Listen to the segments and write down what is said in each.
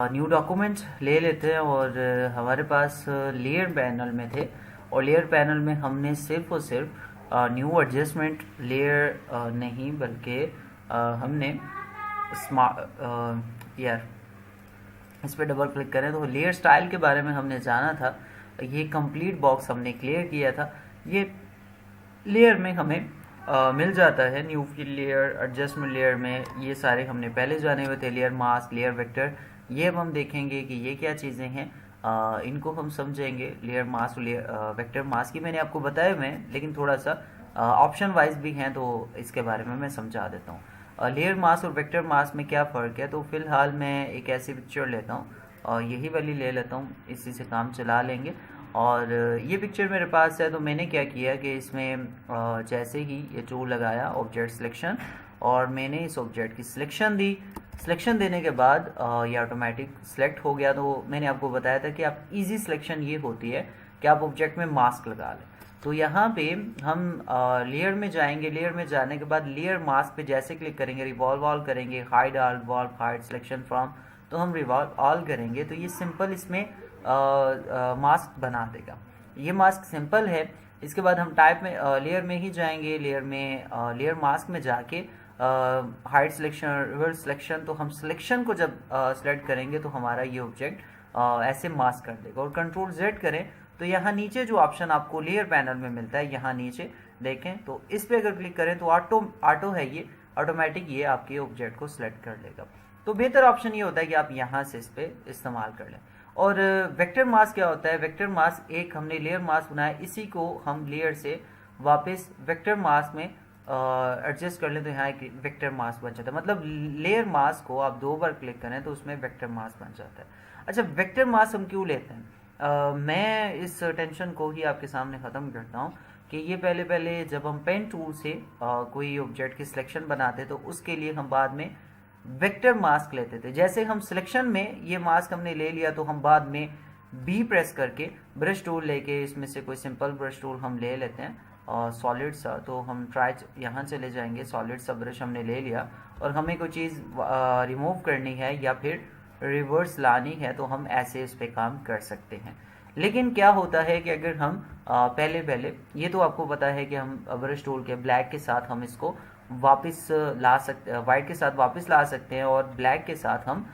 New document ले लेते हैं और हमारे पास लेयर पैनल में थे और लेयर पैनल में हमने सिर्फ और सिर्फ न्यू एडजस्टमेंट लेयर नहीं बल्कि हमने स्मार्ट यार इस पर डबल क्लिक करें तो लेयर स्टाइल के बारे में हमने जाना था। ये कंप्लीट बॉक्स हमने क्लियर किया था। ये लेयर में हमें मिल जाता है new fill layer, adjustment layer में ये सारे हमने पहले जाने हुए थे। लेयर मास्क, लेयर वेक्टर, ये अब हम देखेंगे कि ये क्या चीज़ें हैं। इनको हम समझेंगे। Layer mask, layer vector mask ही मैंने आपको बताया मैं, लेकिन थोड़ा सा ऑप्शन वाइज भी हैं तो इसके बारे में मैं समझा देता हूँ। लेयर मास्क और वेक्टर मास्क में क्या फ़र्क है, तो फिलहाल मैं एक ऐसी पिक्चर लेता हूँ और यही वाली ले लेता हूँ, इसी से काम चला लेंगे। और ये पिक्चर मेरे पास है तो मैंने क्या किया कि इसमें जैसे ही ये टूल लगाया ऑब्जेक्ट सिलेक्शन और मैंने इस ऑब्जेक्ट की सिलेक्शन दी। सिलेक्शन देने के बाद ये ऑटोमेटिक सिलेक्ट हो गया। तो मैंने आपको बताया था कि आप इजी सिलेक्शन ये होती है कि आप ऑब्जेक्ट में मास्क लगा लें। तो यहाँ पे हम लेयर में जाएंगे। लेयर में जाने के बाद लेयर मास्क पे जैसे क्लिक करेंगे, रिवॉल्व ऑल करेंगे, hide all, revolve hide, selection from, तो हम रिवॉल्व ऑल करेंगे तो ये सिंपल इसमें मास्क बना देगा। ये मास्क सिंपल है। इसके बाद हम टाइप में लेयर में ही जाएंगे। लेयर में लेयर मास्क में जाके हाइड सिलेक्शन, रिवर्स सिलेक्शन, तो हम सिलेक्शन को जब सेलेक्ट करेंगे तो हमारा ये ऑब्जेक्ट ऐसे मास्क कर देगा। और कंट्रोल जेड करें तो यहाँ नीचे जो ऑप्शन आपको लेयर पैनल में मिलता है, यहाँ नीचे देखें तो इस पर अगर क्लिक करें तो ऑटो है, ये ऑटोमेटिक ये आपके ऑब्जेक्ट को सिलेक्ट कर लेगा। तो बेहतर ऑप्शन ये होता है कि आप यहाँ से इस पर इस्तेमाल कर लें। और वेक्टर मास्क क्या होता है? वेक्टर मास्क एक हमने लेयर मास्क बनाया, इसी को हम लेयर से वापस वेक्टर मास्क में एडजस्ट कर लें तो यहाँ एक वेक्टर मास्क बन जाता है। मतलब लेयर मास्क को आप 2 बार क्लिक करें तो उसमें वेक्टर मास्क बन जाता है। अच्छा, वेक्टर मास्क हम क्यों लेते हैं? मैं इस टेंशन को ही आपके सामने ख़त्म करता हूँ कि ये पहले जब हम पेन टूल से कोई ऑब्जेक्ट की सिलेक्शन बनाते तो उसके लिए हम बाद में वेक्टर मास्क लेते थे। जैसे हम सिलेक्शन में ये मास्क हमने ले लिया तो हम बाद में बी प्रेस करके ब्रश टूल लेके इसमें से कोई सिंपल ब्रश टूल हम ले लेते हैं और सॉलिड सा, तो हम ट्राई यहाँ चले जाएंगे। सॉलिड सा ब्रश हमने ले लिया और हमें कोई चीज़ रिमूव करनी है या फिर रिवर्स लानी है तो हम ऐसे इस पर काम कर सकते हैं। लेकिन क्या होता है कि अगर हम पहले ये तो आपको पता है कि हम ब्रश टूल के ब्लैक के साथ हम इसको वापस ला सकते, वाइट के साथ वापस ला सकते हैं और ब्लैक के साथ हम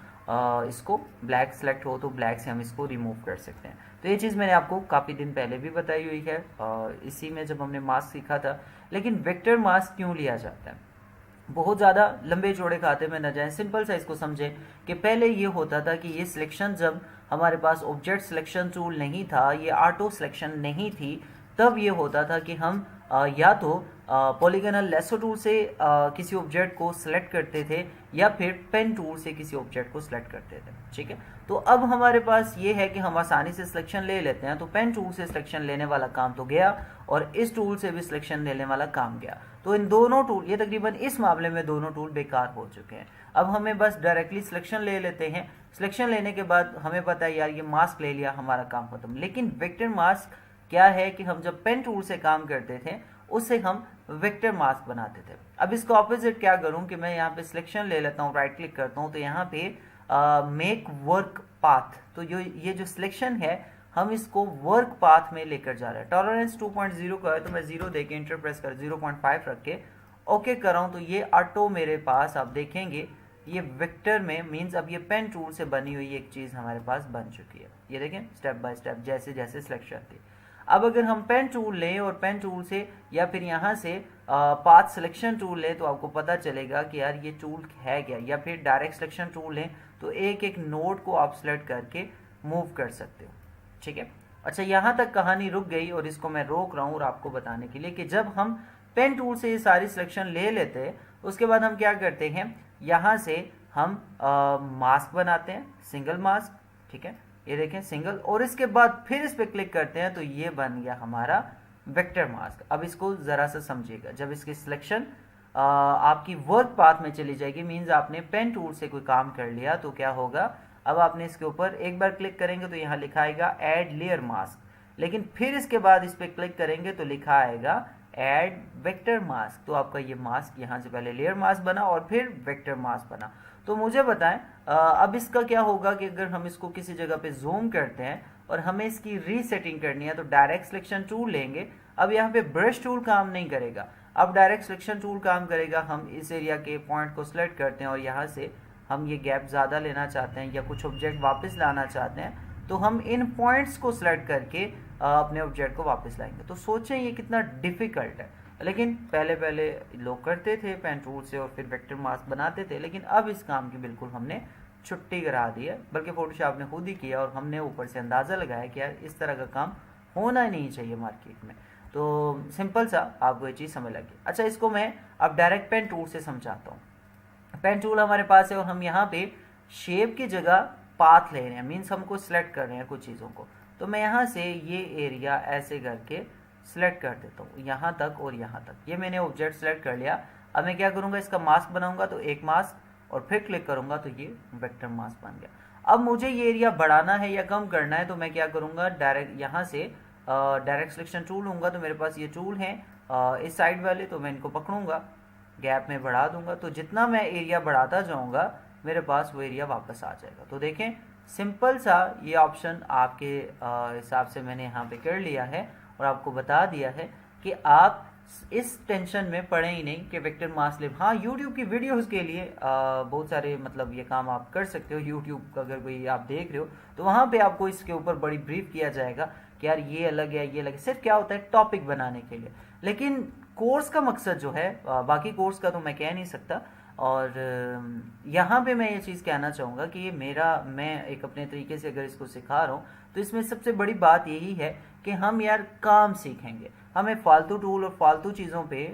इसको ब्लैक सेलेक्ट हो तो ब्लैक से हम इसको रिमूव कर सकते हैं। तो ये चीज़ मैंने आपको काफ़ी दिन पहले भी बताई हुई है इसी में जब हमने मास्क सीखा था। लेकिन वेक्टर मास्क क्यों लिया जाता है? बहुत ज़्यादा लंबे चौड़े खाते में न जाएं, सिंपल सा इसको समझें कि पहले ये होता था कि ये सिलेक्शन जब हमारे पास ऑब्जेक्ट सिलेक्शन टूल नहीं था, ये ऑटो सिलेक्शन नहीं थी, तब ये होता था कि हम या तो पॉलीगोनल लेसो टूल से किसी ऑब्जेक्ट को सिलेक्ट करते थे या फिर पेन टूल से किसी ऑब्जेक्ट को सिलेक्ट करते थे। ठीक है, तो अब हमारे पास ये है कि हम आसानी से सिलेक्शन ले लेते हैं। तो पेन टूल से सिलेक्शन लेने वाला काम तो गया और इस टूल से भी सिलेक्शन लेने वाला काम गया। तो इन दोनों टूल, ये तकरीबन इस मामले में दोनों टूल बेकार हो चुके हैं। अब हमें बस डायरेक्टली सिलेक्शन ले लेते हैं। सिलेक्शन लेने के बाद हमें पता है यार ये मास्क ले लिया, हमारा काम खत्म। लेकिन वेक्टर मास्क क्या है कि हम जब पेन टूल से काम करते थे उससे हम वेक्टर मास्क बनाते थे। अब इसको ऑपोजिट क्या करूं कि मैं यहाँ पे सिलेक्शन ले लेता हूँ, राइट क्लिक करता हूँ तो यहाँ पे मेक वर्क पाथ, तो ये जो सिलेक्शन है हम इसको वर्क पाथ में लेकर जा रहे हैं। टॉलरेंस 2.0 का है तो मैं 0 देके इंटर प्रेस कर 0.5 रख के ओके कर रहा हूँ तो ये ऑटो मेरे पास आप देखेंगे ये वेक्टर में मीन्स अब ये पेन टूल से बनी हुई एक चीज़ हमारे पास बन चुकी है। ये देखें स्टेप बाय स्टेप जैसे जैसे सिलेक्शन थी। अब अगर हम पेन टूल लें और पेन टूल से या फिर यहाँ से पाथ सिलेक्शन टूल लें तो आपको पता चलेगा कि यार ये टूल है क्या, या फिर डायरेक्ट सिलेक्शन टूल लें तो एक एक नोड को आप सेलेक्ट करके मूव कर सकते हो। ठीक है, अच्छा यहाँ तक कहानी रुक गई और इसको मैं रोक रहा हूँ और आपको बताने के लिए कि जब हम पेन टूल से ये सारी सिलेक्शन ले लेते हैं उसके बाद हम क्या करते हैं, यहाँ से हम मास्क बनाते हैं, सिंगल मास्क। ठीक है, ये देखें सिंगल, और इसके बाद फिर इस पर क्लिक करते हैं तो ये बन गया हमारा वेक्टर मास्क। अब इसको ज़रा सा समझिएगा, जब इसकी सिलेक्शन आपकी वर्क पाथ में चली जाएगी मीन्स आपने पेन टूल से कोई काम कर लिया तो क्या होगा, अब आपने इसके ऊपर एक बार क्लिक करेंगे तो यहाँ लिखा आएगा ऐड लेयर मास्क, लेकिन फिर इसके बाद इस पर क्लिक करेंगे तो लिखा आएगा ऐड वेक्टर मास्क, तो आपका ये मास्क यहाँ से पहले लेयर मास्क बना और फिर वेक्टर मास्क बना। तो मुझे बताएं अब इसका क्या होगा कि अगर हम इसको किसी जगह पे जूम करते हैं और हमें इसकी रीसेटिंग करनी है तो डायरेक्ट सिलेक्शन टूल लेंगे। अब यहाँ पे ब्रश टूल काम नहीं करेगा, अब डायरेक्ट सिलेक्शन टूल काम करेगा। हम इस एरिया के पॉइंट को सिलेक्ट करते हैं और यहाँ से हम ये गैप ज़्यादा लेना चाहते हैं या कुछ ऑब्जेक्ट वापस लाना चाहते हैं तो हम इन पॉइंट्स को सिलेक्ट करके अपने ऑब्जेक्ट को वापस लाएंगे। तो सोचें ये कितना डिफ़िकल्ट है, लेकिन पहले पहले लोग करते थे पेन टूल से और फिर वेक्टर मास्क बनाते थे, लेकिन अब इस काम की बिल्कुल हमने छुट्टी करा दी है। बल्कि फोटोशॉप ने खुद ही किया और हमने ऊपर से अंदाज़ा लगाया कि यार इस तरह का काम होना ही नहीं चाहिए मार्केट में। तो सिंपल सा आपको ये चीज़ समझ लगी। अच्छा, इसको मैं अब डायरेक्ट पेन टूल से समझाता हूँ। पेन टूल हमारे पास है और हम यहाँ पे शेप की जगह पाथ ले रहे हैं, मीन्स हमको सिलेक्ट कर रहे हैं कुछ चीज़ों को। तो मैं यहाँ से ये एरिया ऐसे करके सिलेक्ट कर देता हूँ यहाँ तक और यहाँ तक। ये मैंने ऑब्जेक्ट सेलेक्ट कर लिया। अब मैं क्या करूँगा, इसका मास्क बनाऊँगा तो एक मास्क और फिर क्लिक करूँगा तो ये वेक्टर मास्क बन गया। अब मुझे ये एरिया बढ़ाना है या कम करना है तो मैं क्या करूँगा, डायरेक्ट यहाँ से डायरेक्ट सिलेक्शन टूल लूँगा। तो मेरे पास ये टूल है इस साइड वाले, तो मैं इनको पकड़ूँगा, गैप में बढ़ा दूंगा। तो जितना मैं एरिया बढ़ाता जाऊँगा मेरे पास वो एरिया वापस आ जाएगा। तो देखें सिंपल सा ये ऑप्शन आपके हिसाब से मैंने यहाँ पे कर लिया है और आपको बता दिया है कि आप इस टेंशन में पड़े ही नहीं कि वेक्टर मास्क ले। हाँ, यूट्यूब की वीडियोस के लिए बहुत सारे मतलब ये काम आप कर सकते हो। यूट्यूब का अगर कोई आप देख रहे हो तो वहाँ पे आपको इसके ऊपर बड़ी ब्रीफ किया जाएगा कि यार ये अलग है ये अलग है, सिर्फ क्या होता है टॉपिक बनाने के लिए। लेकिन कोर्स का मकसद जो है, बाकी कोर्स का तो मैं कह नहीं सकता। और यहाँ पे मैं ये चीज़ कहना चाहूँगा कि ये मैं एक अपने तरीके से अगर इसको सिखा रहा हूँ तो इसमें सबसे बड़ी बात यही है कि हम यार काम सीखेंगे, हमें फालतू टूल और फालतू चीज़ों पे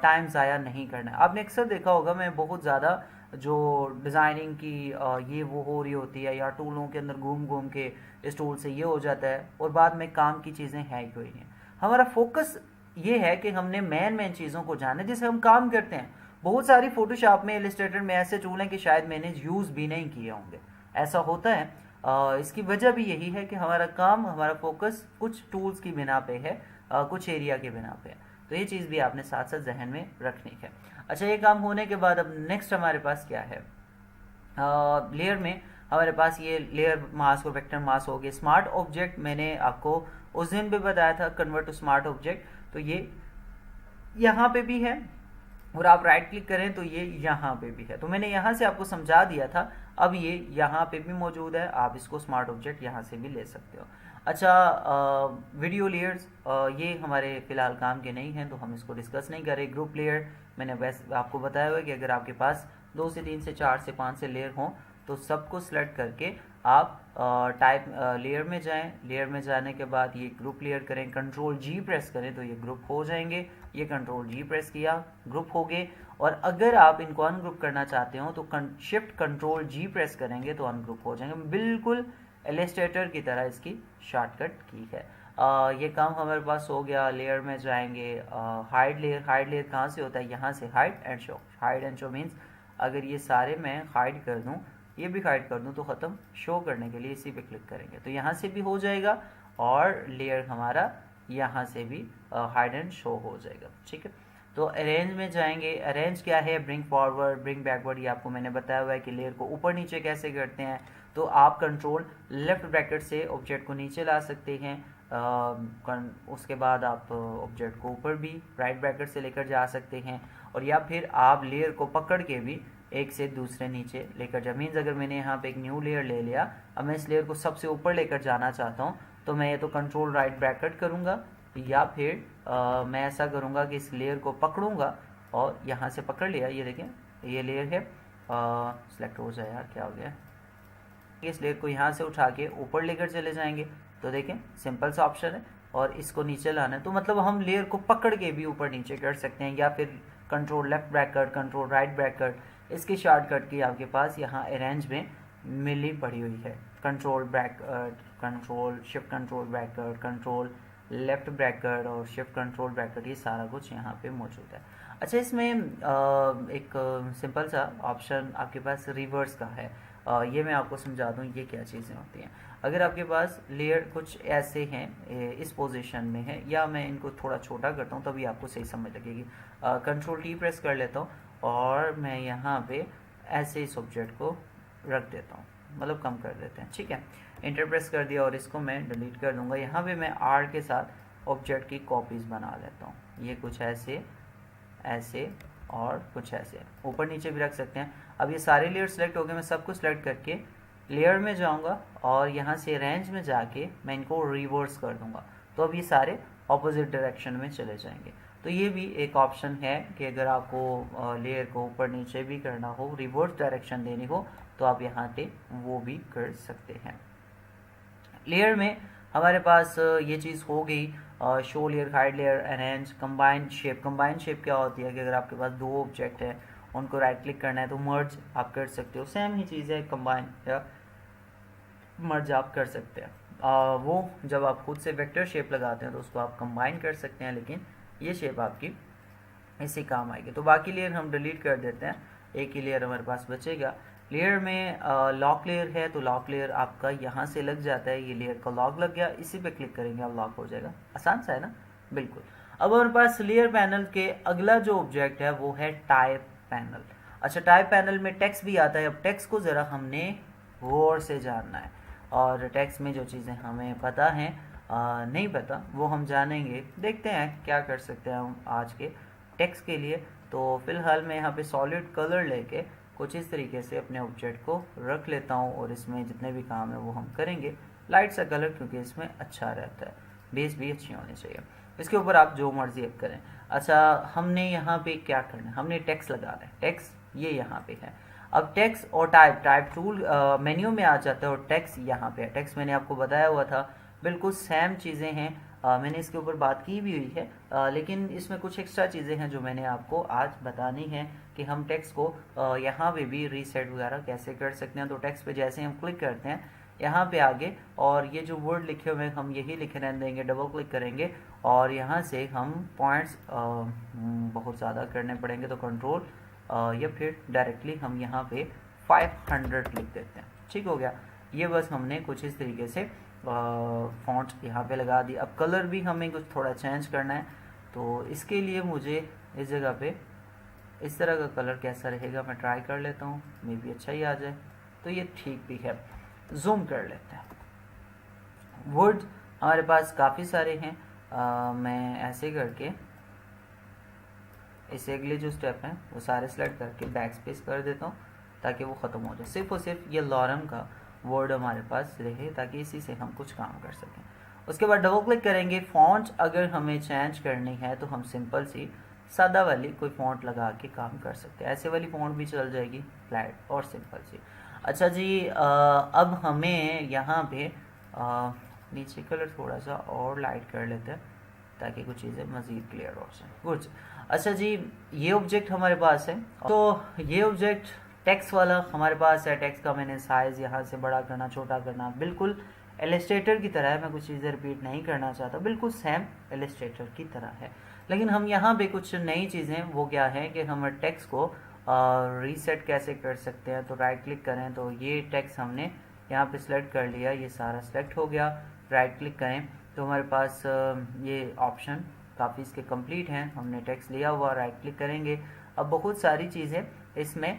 टाइम ज़ाया नहीं करना है। आपने अक्सर देखा होगा मैं बहुत ज़्यादा जो डिज़ाइनिंग की ये वो हो रही होती है या टूलों के अंदर घूम घूम के इस टूल से ये हो जाता है और बाद में काम की चीज़ें है कोई नहीं। हमारा फोकस ये है कि हमने मेन चीज़ों को जाने जिससे हम काम करते हैं। बहुत सारी फोटोशॉप में, इलस्ट्रेटर में ऐसे टूल हैं कि शायद मैंने यूज़ भी नहीं किए होंगे, ऐसा होता है। इसकी वजह भी यही है कि हमारा काम, हमारा फोकस कुछ टूल्स की बिना पे है, कुछ एरिया के बिना पे है। तो ये चीज़ भी आपने साथ साथ जहन में रखनी है। अच्छा, ये काम होने के बाद अब नेक्स्ट हमारे पास क्या है, लेयर में हमारे पास ये लेयर मास्क और वेक्टर मास्क हो गए। स्मार्ट ऑब्जेक्ट मैंने आपको उस दिन भी बताया था, कन्वर्ट टू स्मार्ट ऑब्जेक्ट। तो ये यहाँ पे भी है और आप राइट क्लिक करें तो ये यहाँ पे भी है। तो मैंने यहाँ से आपको समझा दिया था, अब ये यहाँ पे भी मौजूद है, आप इसको स्मार्ट ऑब्जेक्ट यहाँ से भी ले सकते हो। अच्छा, वीडियो लेयर्स ये हमारे फ़िलहाल काम के नहीं हैं तो हम इसको डिस्कस नहीं करें। ग्रुप लेयर मैंने वैसे आपको बताया हुआ है कि अगर आपके पास 2 से 3 से 4 से 5 से लेयर हों तो सबको सिलेक्ट करके आप टाइप लेयर में जाएं। लेयर में जाने के बाद ये ग्रुप लेयर करें, कंट्रोल जी प्रेस करें तो ये ग्रुप हो जाएंगे। ये कंट्रोल जी प्रेस किया, ग्रुप हो गए। और अगर आप इनको अनग्रुप करना चाहते हो तो शिफ्ट कंट्रोल जी प्रेस करेंगे तो अनग्रुप हो जाएंगे। बिल्कुल इलस्ट्रेटर की तरह इसकी शॉर्टकट की है। ये काम हमारे पास हो गया। लेयर में जाएंगे, हाइड लेयर। हाइड लेयर कहाँ से होता है, यहाँ से hide and show. Hide and show means अगर ये सारे मैं हाइड कर दूँ, ये भी हाइड कर दूँ तो ख़त्म। शो करने के लिए इसी पे क्लिक करेंगे तो यहाँ से भी हो जाएगा और लेयर हमारा यहाँ से भी हाइड एंड शो हो जाएगा। ठीक है, तो अरेंज में जाएंगे। अरेंज क्या है, ब्रिंग फॉरवर्ड, ब्रिंग बैकवर्ड। ये आपको मैंने बताया हुआ है कि लेयर को ऊपर नीचे कैसे करते हैं। तो आप कंट्रोल लेफ्ट ब्रैकेट से ऑब्जेक्ट को नीचे ला सकते हैं, उसके बाद आप ऑब्जेक्ट को ऊपर भी राइट ब्रैकेट से लेकर जा सकते हैं, और या फिर आप लेयर को पकड़ के भी एक से दूसरे नीचे लेकर जा। मीन्स अगर मैंने यहाँ पे एक न्यू लेयर ले लिया, अब मैं इस लेयर को सबसे ऊपर लेकर जाना चाहता हूँ तो मैं ये तो कंट्रोल राइट ब्रैकेट करूँगा या फिर मैं ऐसा करूँगा कि इस लेयर को पकड़ूँगा और यहाँ से पकड़ लिया। ये देखें ये लेयर है, सिलेक्ट हो जाए यार, क्या हो गया। इस लेयर को यहाँ से उठा के ऊपर लेकर चले जाएंगे तो देखें सिंपल सा ऑप्शन है, और इसको नीचे लाना है तो मतलब हम लेयर को पकड़ के भी ऊपर नीचे कर सकते हैं, या फिर control left bracket, control right bracket. इसकी शॉर्टकट की आपके पास यहाँ अरेंज में मिली पड़ी हुई है। Control bracket, control shift control bracket, control left bracket और शिफ्ट कंट्रोल ब्रैकेट, ये सारा कुछ यहाँ पे मौजूद है। अच्छा, इसमें एक सिंपल सा ऑप्शन आपके पास रिवर्स का है। ये मैं आपको समझा दूँ ये क्या चीज़ें होती हैं। अगर आपके पास लेयर कुछ ऐसे हैं, इस पोजीशन में है, या मैं इनको थोड़ा छोटा करता हूँ तभी आपको सही समझ लगेगी। कंट्रोल टी प्रेस कर लेता हूँ और मैं यहाँ पे ऐसे इस ऑब्जेक्ट को रख देता हूँ, मतलब कम कर देते हैं, ठीक है। इंटर प्रेस कर दिया और इसको मैं डिलीट कर दूंगा। यहाँ पे मैं आर के साथ ऑब्जेक्ट की कॉपीज़ बना लेता हूँ। ये कुछ ऐसे, ऐसे और कुछ ऐसे, ऊपर नीचे भी रख सकते हैं। अब ये सारे लेयर सेलेक्ट हो गए, मैं सब कुछ सेलेक्ट करके लेयर में जाऊंगा और यहाँ से रेंज में जाके मैं इनको रिवर्स कर दूंगा, तो अब ये सारे ऑपोजिट डायरेक्शन में चले जाएंगे। तो ये भी एक ऑप्शन है कि अगर आपको लेयर को ऊपर नीचे भी करना हो, रिवर्स डायरेक्शन देनी हो, तो आप यहाँ पे वो भी कर सकते हैं। लेयर में हमारे पास ये चीज़ हो गई, show layer, hide layer, enhance, combine shape. Combine shape क्या होती है कि अगर आपके पास दो ऑब्जेक्ट है, उनको राइट क्लिक करना है तो मर्ज आप कर सकते हो। सेम ही चीज़ है, कंबाइन या मर्ज आप कर सकते हैं। वो जब आप खुद से वेक्टर शेप लगाते हैं तो उसको आप कंबाइन कर सकते हैं, लेकिन ये शेप आपकी इसी काम आएगी। तो बाकी लेयर हम डिलीट कर देते हैं, एक ही लेयर हमारे पास बचेगा। लेयर में लॉक लेयर है तो लॉक लेयर आपका यहाँ से लग जाता है, ये लेयर का लॉक लग गया, इसी पे क्लिक करेंगे आप लॉक हो जाएगा। आसान सा है ना, बिल्कुल। अब हमारे पास लेयर पैनल के अगला जो ऑब्जेक्ट है वो है टाइप पैनल। अच्छा, टाइप पैनल में टेक्स्ट भी आता है। अब टेक्स्ट को ज़रा हमने गौर से जानना है, और टेक्स्ट में जो चीज़ें हमें पता हैं, नहीं पता, वो हम जानेंगे। देखते हैं क्या कर सकते हैं हम आज के टेक्स्ट के लिए। तो फिलहाल मैं यहाँ पे सॉलिड कलर लेके कुछ इस तरीके से अपने ऑब्जेक्ट को रख लेता हूँ, और इसमें जितने भी काम है वो हम करेंगे। लाइट सा कलर क्योंकि इसमें अच्छा रहता है, बेस भी अच्छी होनी चाहिए। इसके ऊपर आप जो मर्जी अब करें। अच्छा, हमने यहाँ पे क्या करना है, हमने टेक्स्ट लगाना है। टेक्स्ट ये यहाँ पे है। अब टेक्स्ट और टाइप टूल मेन्यू में आ जाता है, और टेक्स्ट यहाँ पे है। टेक्स्ट मैंने आपको बताया हुआ था, बिल्कुल सेम चीज़ें हैं। मैंने इसके ऊपर बात की भी हुई है, लेकिन इसमें कुछ एक्स्ट्रा चीज़ें हैं जो मैंने आपको आज बतानी है कि हम टेक्स्ट को यहाँ पे भी रीसेट वगैरह कैसे कर सकते हैं। तो टेक्स्ट पे जैसे हम क्लिक करते हैं यहाँ पे आगे, और ये जो वर्ड लिखे हुए हैं हम यही लिखे रहने देंगे, डबल क्लिक करेंगे और यहाँ से हम पॉइंट्स बहुत ज़्यादा करने पड़ेंगे, तो कंट्रोल या फिर डायरेक्टली हम यहाँ पे 500 लिख देते हैं। ठीक हो गया। ये बस हमने कुछ इस तरीके से फॉन्ट यहाँ पे लगा दी। अब कलर भी हमें कुछ थोड़ा चेंज करना है, तो इसके लिए मुझे इस जगह पे इस तरह का कलर कैसा रहेगा मैं ट्राई कर लेता हूँ, मे भी अच्छा ही आ जाए। तो ये ठीक भी है। जूम कर लेते हैं। वर्ड हमारे पास काफ़ी सारे हैं। मैं ऐसे करके इसे अगले जो स्टेप हैं वो सारे सेलेक्ट करके बैक स्पेस कर देता हूँ ताकि वो ख़त्म हो जाए। सिर्फ और सिर्फ ये लॉरम का वर्ड हमारे पास रहे ताकि इसी से हम कुछ काम कर सकें। उसके बाद डबल क्लिक करेंगे। फॉन्ट अगर हमें चेंज करनी है तो हम सिंपल सी सादा वाली कोई फॉन्ट लगा के काम कर सकते हैं। ऐसे वाली फॉन्ट भी चल जाएगी, फ्लैट और सिंपल सी। अच्छा जी, अब हमें यहाँ पे नीचे कलर थोड़ा सा और लाइट कर लेते हैं ताकि कुछ चीज़ें मज़ीद क्लियर हो जाए। कुछ अच्छा जी, ये ऑब्जेक्ट हमारे पास है, तो ये ऑब्जेक्ट टेक्स्ट वाला हमारे पास है। टेक्स्ट का मैंने साइज़ यहाँ से बड़ा करना, छोटा करना, बिल्कुल इलस्ट्रेटर की तरह है। मैं कुछ चीज़ें रिपीट नहीं करना चाहता, बिल्कुल सेम इलस्ट्रेटर की तरह है। लेकिन हम यहाँ पे कुछ नई चीज़ें, वो क्या है कि हम टेक्स्ट को रीसेट कैसे कर सकते हैं। तो राइट क्लिक करें तो ये टेक्स्ट हमने यहाँ पे सिलेक्ट कर लिया, ये सारा सिलेक्ट हो गया। राइट क्लिक करें तो हमारे पास ये ऑप्शन काफ़ी इसके कंप्लीट हैं। हमने टेक्स्ट लिया हुआ, राइट क्लिक करेंगे। अब बहुत सारी चीज़ें इसमें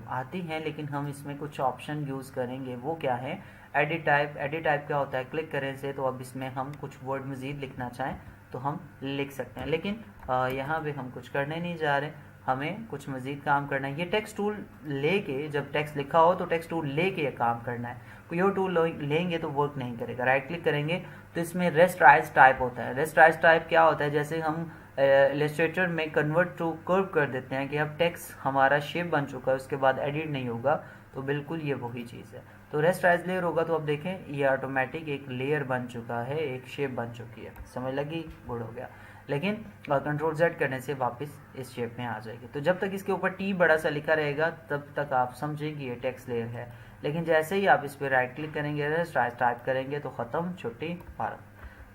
आती हैं, लेकिन हम इसमें कुछ ऑप्शन यूज़ करेंगे। वो क्या है, एडिट टाइप। एडिट टाइप क्या होता है, क्लिक करें से तो अब इसमें हम कुछ वर्ड मज़ीद लिखना चाहें तो हम लिख सकते हैं, लेकिन यहाँ पे हम कुछ करने नहीं जा रहे, हमें कुछ मज़ीद काम करना है। ये टेक्स्ट टूल लेके, जब टेक्स्ट लिखा हो तो टेक्स्ट टूल लेके ये काम करना है। कोई और टूल लेंगे तो वर्क नहीं करेगा। राइट क्लिक करेंगे तो इसमें रेस्टराइज टाइप होता है। रेस्टराइज टाइप क्या होता है, जैसे हम इलस्ट्रेटर में कन्वर्ट टू कर्व कर देते हैं कि अब टेक्स्ट हमारा शेप बन चुका है, उसके बाद एडिट नहीं होगा, तो बिल्कुल ये वही चीज़ है। तो रेस्टराइज लेयर होगा तो अब देखें ये ऑटोमेटिक एक लेयर बन चुका है, एक शेप बन चुकी है। समझ लगी, गुड हो गया। लेकिन कंट्रोल Z करने से वापस इस शेप में आ जाएगी। तो जब तक इसके ऊपर टी बड़ा सा लिखा रहेगा तब तक आप समझें कि ये टेक्स्ट लेयर है। लेकिन जैसे ही आप इस पर राइट क्लिक करेंगे, टाइप करेंगे तो ख़त्म, छुट्टी, फारग।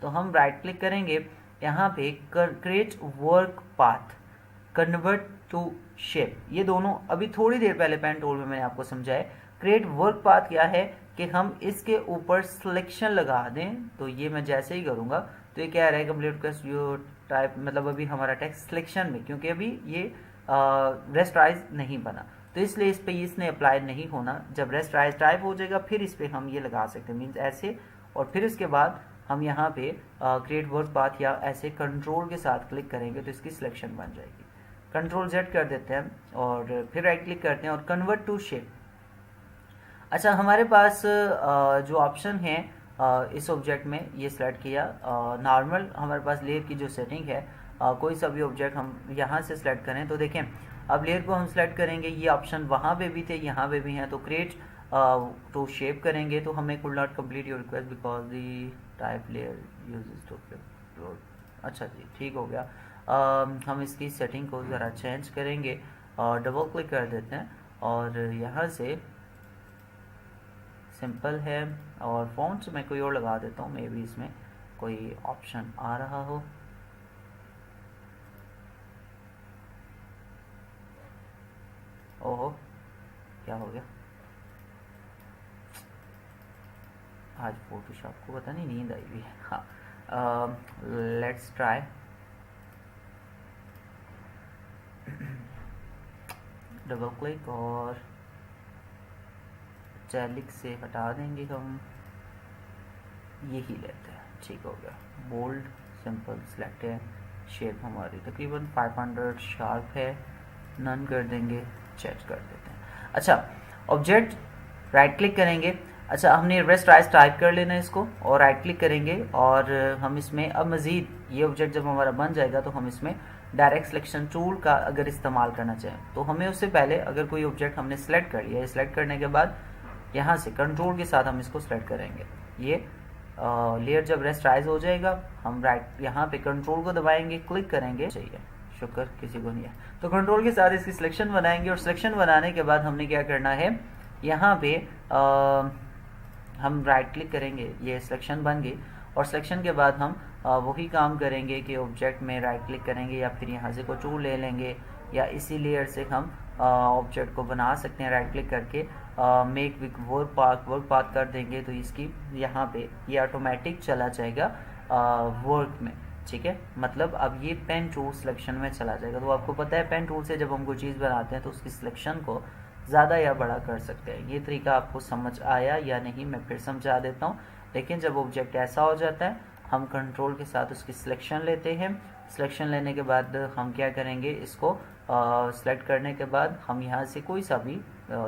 तो हम राइट क्लिक करेंगे यहाँ पे create work path, convert to shape, ये दोनों अभी थोड़ी देर पहले पेन टूल में मैंने आपको समझाया। क्रिएट वर्क पाथ क्या है कि हम इसके ऊपर सिलेक्शन लगा दें, तो ये मैं जैसे ही करूँगा तो ये क्या रहेगा, कंप्लीट रिक्वेस्ट व्यू टाइप, मतलब अभी हमारा टेक्स्ट सिलेक्शन में, क्योंकि अभी ये रेस्टराइज नहीं बना, तो इसलिए इस पे इसने अप्लाई नहीं होना। जब रेस्टराइज टाइप हो जाएगा फिर इस पर हम ये लगा सकते हैं, मीन्स ऐसे, और फिर इसके बाद हम यहाँ पे क्रिएट वर्क पाथ या ऐसे कंट्रोल के साथ क्लिक करेंगे तो इसकी सिलेक्शन बन जाएगी। कंट्रोल जेड कर देते हैं और फिर राइट क्लिक करते हैं और कन्वर्ट टू शेप। अच्छा, हमारे पास जो ऑप्शन है इस ऑब्जेक्ट में ये सिलेक्ट किया, नॉर्मल हमारे पास लेयर की जो सेटिंग है, कोई सा भी ऑब्जेक्ट हम यहाँ से सिलेक्ट करें तो देखें अब लेयर को हम सिलेक्ट करेंगे, ये ऑप्शन वहाँ पे भी थे यहाँ पे भी हैं, तो क्रिएट टू शेप करेंगे तो हमें could not complete your request because the type layer uses two. अच्छा जी, ठीक हो गया। हम इसकी सेटिंग को ज़रा चेंज करेंगे और डबल क्लिक कर देते हैं और यहाँ से सिंपल है, और फ़ॉन्ट्स मैं कोई और लगा देता हूँ, मे बी इसमें कोई ऑप्शन आ रहा हो। ओहो, क्या हो गया आज फोटोशॉप को, पता नहीं नींद आई हुई है। हाँ, लेट्स ट्राई। डबल क्लिक और इटैलिक से हटा देंगे हम, यही लेते हैं, ठीक हो गया। बोल्ड सिंपल सिलेक्ट है, शेप हमारी तकरीबन 500 शार्प है, नन कर देंगे, चेक कर देते हैं। अच्छा, ऑब्जेक्ट राइट क्लिक करेंगे। अच्छा, हमने रेस्टराइज टाइप कर लेना है इसको और राइट क्लिक करेंगे और हम इसमें अब मज़ीद ये ऑब्जेक्ट जब हमारा बन जाएगा तो हम इसमें डायरेक्ट सिलेक्शन टूल का अगर इस्तेमाल करना चाहें तो हमें उससे पहले अगर कोई ऑब्जेक्ट हमने सेलेक्ट कर लिया है, सिलेक्ट करने के बाद यहाँ से कंट्रोल के साथ हम इसको सेलेक्ट करेंगे। ये लेयर जब रेस्टराइज हो जाएगा हम राइट यहाँ पे कंट्रोल को दबाएंगे, क्लिक करेंगे, चाहिए शुक्र किसी को नहीं है, तो कंट्रोल के साथ इसकी सिलेक्शन बनाएंगे और सिलेक्शन बनाने के बाद हमने क्या करना है, यहाँ पे हम राइट क्लिक करेंगे, ये सिलेक्शन बन गई, और सिलेक्शन के बाद हम वही काम करेंगे कि ऑब्जेक्ट में राइट क्लिक करेंगे या फिर यहाँ से कोई टूल ले लेंगे या इसी लेयर से हम ऑब्जेक्ट को बना सकते हैं राइट क्लिक करके, मेक विक वर्क पाथ कर देंगे तो इसकी यहाँ पे ये ऑटोमेटिक चला जाएगा वर्क में, ठीक है। मतलब अब ये पेन टूल सिलेक्शन में चला जाएगा। तो आपको पता है पेन टूल से जब हम कोई चीज़ बनाते हैं तो उसकी सिलेक्शन को ज़्यादा या बड़ा कर सकते हैं। ये तरीका आपको समझ आया या नहीं, मैं फिर समझा देता हूँ। लेकिन जब ऑब्जेक्ट ऐसा हो जाता है हम कंट्रोल के साथ उसकी सिलेक्शन लेते हैं। सिलेक्शन लेने के बाद हम क्या करेंगे, इसको सिलेक्ट करने के बाद हम यहाँ से कोई सा भी